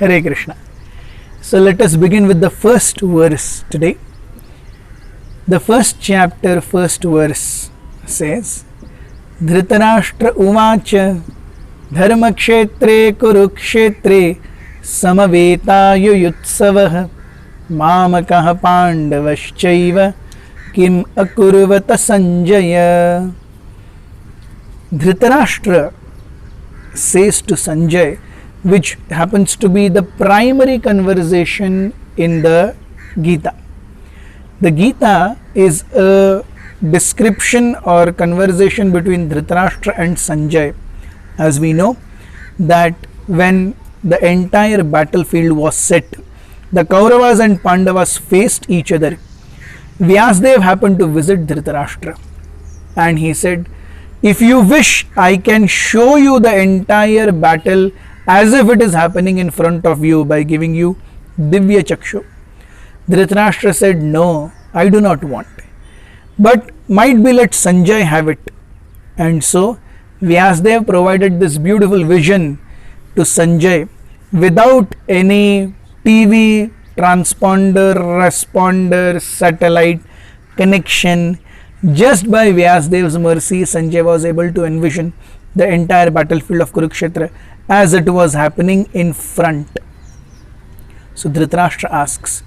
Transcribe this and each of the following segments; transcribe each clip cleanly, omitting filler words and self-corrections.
Hare Krishna. So let us begin with the first verse today. The first chapter, first verse says, Dhritarashtra uvacha dharmakshetre kurukshetre samaveta mamakah pandavaschaiva kim akurvata Sanjaya. Dhritarashtra says to Sanjay, which happens to be the primary conversation in the Gita. The Gita is a description or conversation between Dhritarashtra and Sanjay. As we know that when the entire battlefield was set, the Kauravas and Pandavas faced each other. Vyasdev happened to visit Dhritarashtra and he said, if you wish, I can show you the entire battle as if it is happening in front of you by giving you Divya Chakshu. Dhritarashtra said, no, I do not want. But might be let Sanjay have it. And so Vyasdev provided this beautiful vision to Sanjay without any TV, transponder, responder, satellite connection. Just by Vyasdev's mercy, Sanjay was able to envision the entire battlefield of Kurukshetra as it was happening in front. So Dhritarashtra asks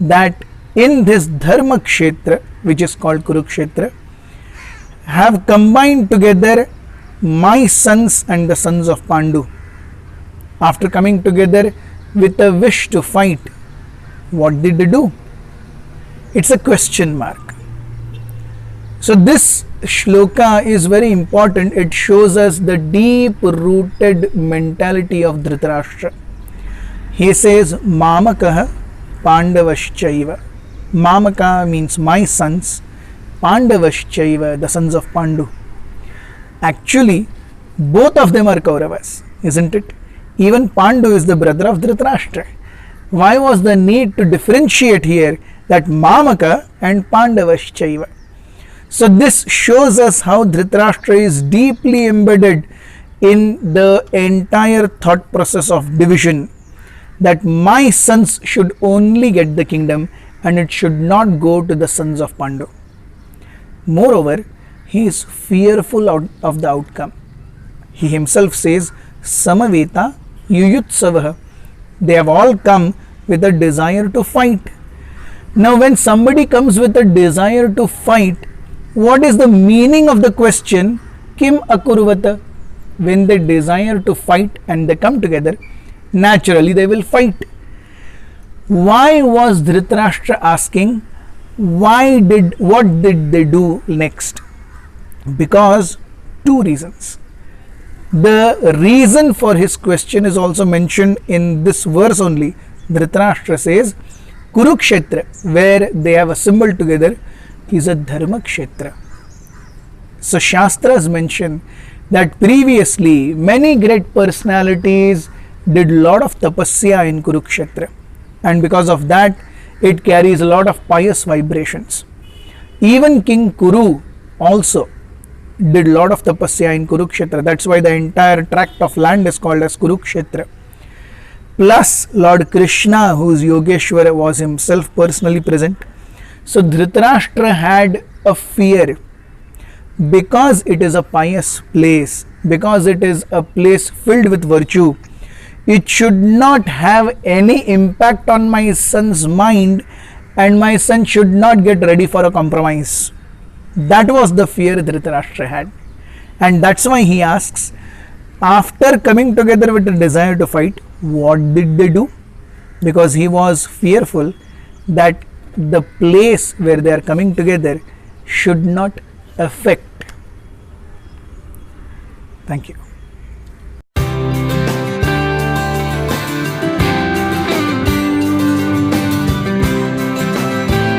that in this Dharma Kshetra, which is called Kurukshetra, have combined together my sons and the sons of Pandu. After coming together with a wish to fight, what did they do? It's a question mark. So this shloka is very important. It shows us the deep rooted mentality of Dhritarashtra. He says, Mamakah Pandavaschaiva. Mamaka means my sons, Pandavaschaiva, the sons of Pandu. Actually, both of them are Kauravas, isn't it? Even Pandu is the brother of Dhritarashtra. Why was the need to differentiate here that Mamaka and Pandavaschaiva? So this shows us how Dhritarashtra is deeply embedded in the entire thought process of division, that my sons should only get the kingdom and it should not go to the sons of Pandu. Moreover, he is fearful of the outcome. He himself says, Samaveta Yuyutsavaha. They have all come with a desire to fight. Now when somebody comes with a desire to fight, what is the meaning of the question, Kim Akurvata? When they desire to fight and they come together, naturally they will fight. Why was Dhritarashtra asking, what did they do next? Because two reasons. The reason for his question is also mentioned in this verse only. Dhritarashtra says, Kurukshetra, where they have assembled together, is a Dharma Kshetra. So Shastras mention that previously many great personalities did lot of tapasya in Kurukshetra, and because of that it carries a lot of pious vibrations. Even King Kuru also did lot of tapasya in Kurukshetra. That's why the entire tract of land is called as Kurukshetra. Plus Lord Krishna, whose Yogeshwara was himself personally present. So Dhritarashtra had a fear, because it is a pious place, because it is a place filled with virtue, it should not have any impact on my son's mind and my son should not get ready for a compromise. That was the fear Dhritarashtra had, and that's why he asks, after coming together with a desire to fight, what did they do? Because he was fearful that the place where they are coming together should not affect. Thank you.